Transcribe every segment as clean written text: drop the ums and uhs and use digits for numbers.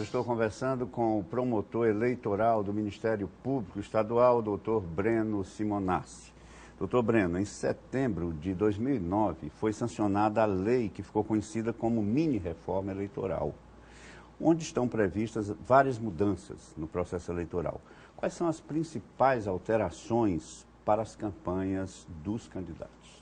estou conversando com o promotor eleitoral do Ministério Público Estadual, doutor Breno Simonassi. Doutor Breno, em setembro de 2009 foi sancionada a lei que ficou conhecida como mini-reforma eleitoral, onde estão previstas várias mudanças no processo eleitoral. Quais são as principais alterações para as campanhas dos candidatos?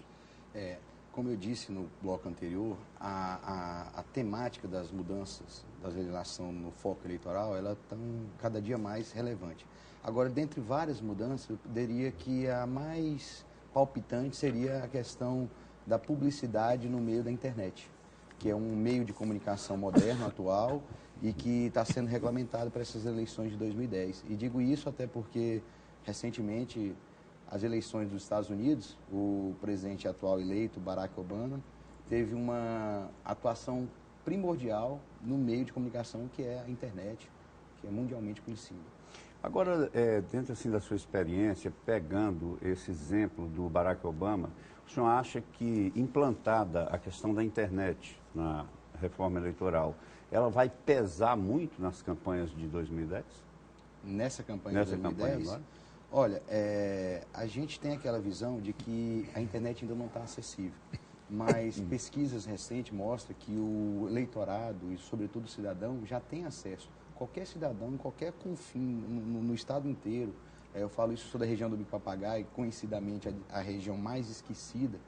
Como eu disse no bloco anterior, a temática das mudanças da legislação no foco eleitoral, ela está cada dia mais relevante. Agora, dentre várias mudanças, eu diria que a mais palpitante seria a questão da publicidade no meio da internet, que é um meio de comunicação moderno, atual, e que está sendo regulamentado para essas eleições de 2010. E digo isso até porque, recentemente, as eleições dos Estados Unidos, o presidente atual eleito, Barack Obama, teve uma atuação primordial no meio de comunicação que é a internet, que é mundialmente conhecida. Agora, dentro assim, da sua experiência, pegando esse exemplo do Barack Obama, o senhor acha que implantada a questão da internet na reforma eleitoral, ela vai pesar muito nas campanhas de 2010? Nessa campanha de 2010? Agora? Olha, a gente tem aquela visão de que a internet ainda não está acessível, mas pesquisas recentes mostram que o eleitorado e, sobretudo, o cidadão já tem acesso. Qualquer cidadão, em qualquer confim, no estado inteiro, eu falo isso, sou da região do Bico Papagaio, conhecidamente a região mais esquecida,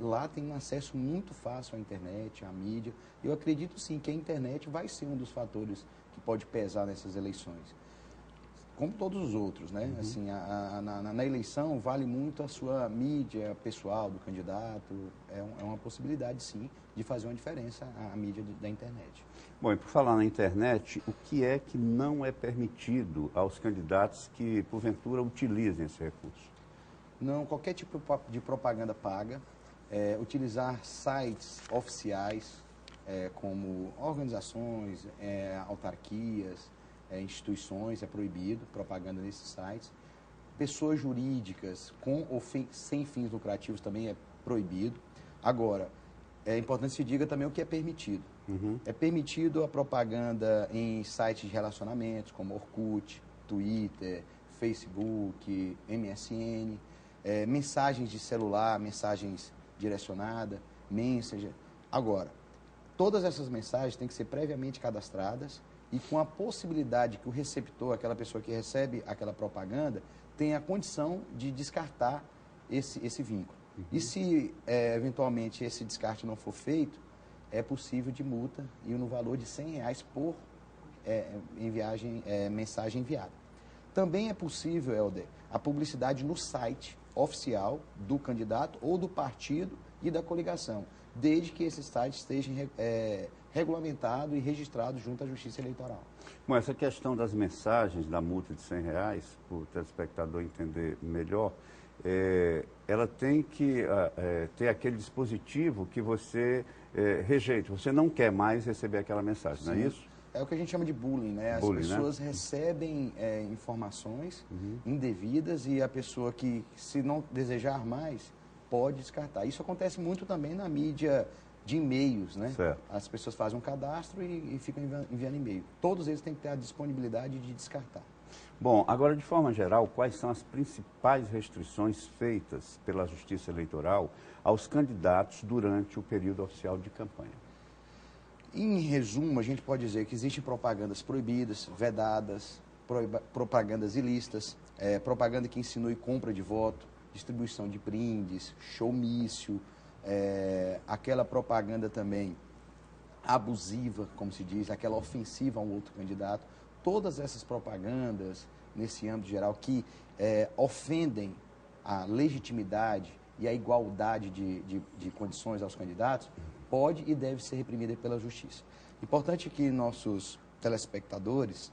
lá tem um acesso muito fácil à internet, à mídia. Eu acredito sim que a internet vai ser um dos fatores que pode pesar nessas eleições. Como todos os outros, né? Uhum. Assim, na eleição vale muito a sua mídia pessoal do candidato. É uma possibilidade, sim, de fazer uma diferença a mídia da internet. Bom, e por falar na internet, o que é que não é permitido aos candidatos que, porventura, utilizem esse recurso? Não, qualquer tipo de propaganda paga, utilizar sites oficiais, como organizações, autarquias, instituições, é proibido propaganda nesses sites. Pessoas jurídicas com ou sem fins lucrativos também é proibido. Agora, é importante que se diga também o que é permitido. Uhum. É permitido a propaganda em sites de relacionamentos, como Orkut, Twitter, Facebook, MSN, mensagens de celular, mensagens direcionadas, Messenger. Agora, todas essas mensagens têm que ser previamente cadastradas e com a possibilidade que o receptor, aquela pessoa que recebe aquela propaganda, tenha a condição de descartar esse vínculo. Uhum. E se, eventualmente, esse descarte não for feito, é possível de multa e no valor de R$100 por mensagem enviada. Também é possível, Helder, a publicidade no site oficial do candidato ou do partido e da coligação, desde que esse site esteja regulamentado e registrado junto à Justiça Eleitoral. Bom, essa questão das mensagens, da multa de R$100, para o telespectador entender melhor, ela tem que ter aquele dispositivo que você rejeita, você não quer mais receber aquela mensagem, não é isso? É o que a gente chama de bullying, né? As pessoas recebem informações indevidas e a pessoa que, se não desejar mais, pode descartar. Isso acontece muito também na mídia de e-mails, né? Certo. As pessoas fazem um cadastro e ficam enviando e-mail. Todos eles têm que ter a disponibilidade de descartar. Bom, agora de forma geral, quais são as principais restrições feitas pela Justiça Eleitoral aos candidatos durante o período oficial de campanha? Em resumo, a gente pode dizer que existem propagandas proibidas, vedadas, propagandas ilícitas, propaganda que insinue compra de voto, distribuição de brindes, showmício, aquela propaganda também abusiva, como se diz, aquela ofensiva a um outro candidato. Todas essas propagandas, nesse âmbito geral, que ofendem a legitimidade e a igualdade de condições aos candidatos, pode e deve ser reprimida pela Justiça. Importante que nossos telespectadores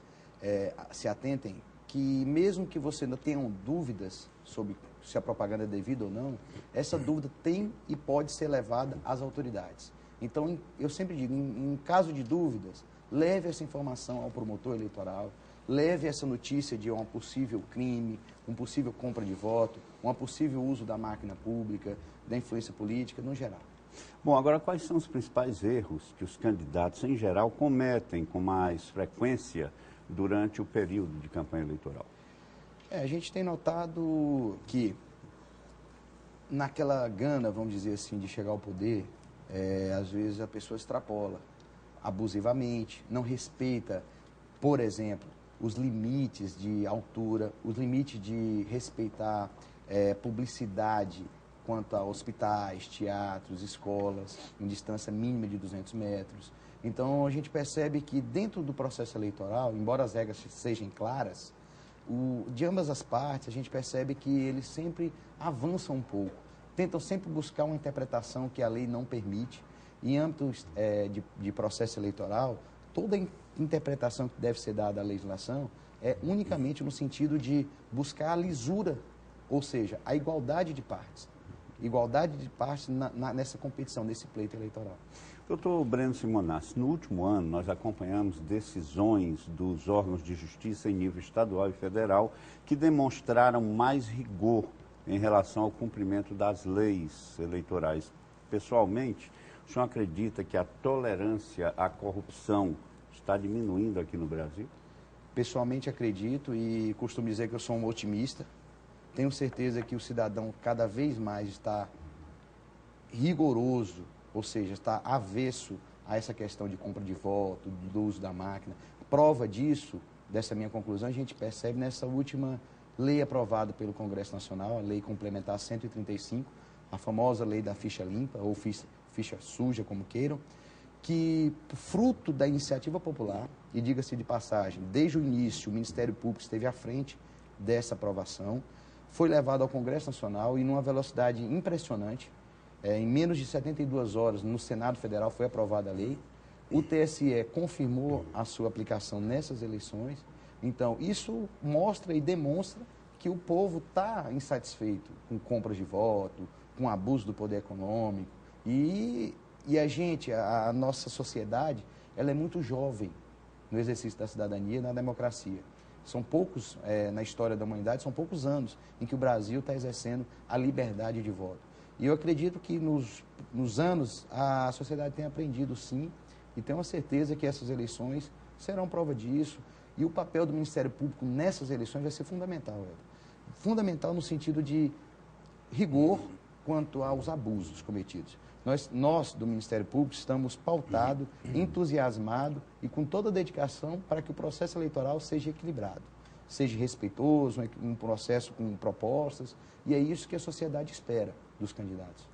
se atentem que, mesmo que você ainda tenham dúvidas sobre se a propaganda é devida ou não, essa dúvida tem e pode ser levada às autoridades. Então, eu sempre digo, em caso de dúvidas, leve essa informação ao promotor eleitoral, leve essa notícia de um possível crime, um possível compra de voto, um possível uso da máquina pública, da influência política, no geral. Bom, agora quais são os principais erros que os candidatos, em geral, cometem com mais frequência durante o período de campanha eleitoral? A gente tem notado que naquela gana, vamos dizer assim, de chegar ao poder, às vezes a pessoa extrapola abusivamente, não respeita, por exemplo, os limites de altura, os limites de respeitar publicidade quanto a hospitais, teatros, escolas, em distância mínima de 200 metros. Então, a gente percebe que dentro do processo eleitoral, embora as regras sejam claras, de ambas as partes, a gente percebe que eles sempre avançam um pouco, tentam sempre buscar uma interpretação que a lei não permite. Em âmbito de processo eleitoral, toda interpretação que deve ser dada à legislação é unicamente no sentido de buscar a lisura, ou seja, a igualdade de partes. Igualdade de partes nessa competição, nesse pleito eleitoral. Doutor Breno Simonassi, no último ano nós acompanhamos decisões dos órgãos de justiça em nível estadual e federal que demonstraram mais rigor em relação ao cumprimento das leis eleitorais. Pessoalmente, o senhor acredita que a tolerância à corrupção está diminuindo aqui no Brasil? Pessoalmente acredito e costumo dizer que eu sou um otimista. Tenho certeza que o cidadão cada vez mais está rigoroso, ou seja, está avesso a essa questão de compra de voto, do uso da máquina. Prova disso, dessa minha conclusão, a gente percebe nessa última lei aprovada pelo Congresso Nacional, a Lei Complementar 135, a famosa lei da ficha limpa, ou ficha suja, como queiram, que, fruto da iniciativa popular, e diga-se de passagem, desde o início o Ministério Público esteve à frente dessa aprovação, foi levado ao Congresso Nacional e numa velocidade impressionante. Em menos de 72 horas, no Senado Federal, foi aprovada a lei. O TSE confirmou a sua aplicação nessas eleições. Então, isso mostra e demonstra que o povo está insatisfeito com compras de voto, com abuso do poder econômico. E a nossa sociedade, ela é muito jovem no exercício da cidadania e na democracia. São poucos, na história da humanidade, são poucos anos em que o Brasil está exercendo a liberdade de voto. E eu acredito que nos anos a sociedade tem aprendido sim, e tenho a certeza que essas eleições serão prova disso. E o papel do Ministério Público nessas eleições vai ser fundamental, fundamental no sentido de rigor quanto aos abusos cometidos. Nós, do Ministério Público, estamos pautados, entusiasmados e com toda a dedicação para que o processo eleitoral seja equilibrado, seja respeitoso, um processo com propostas, e é isso que a sociedade espera dos candidatos.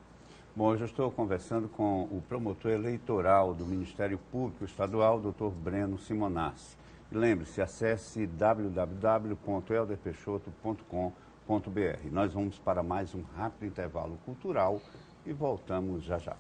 Bom, eu já estou conversando com o promotor eleitoral do Ministério Público Estadual, Dr. Breno Simonassi. Lembre-se, acesse www.elderpeixoto.com.br. Nós vamos para mais um rápido intervalo cultural e voltamos já já.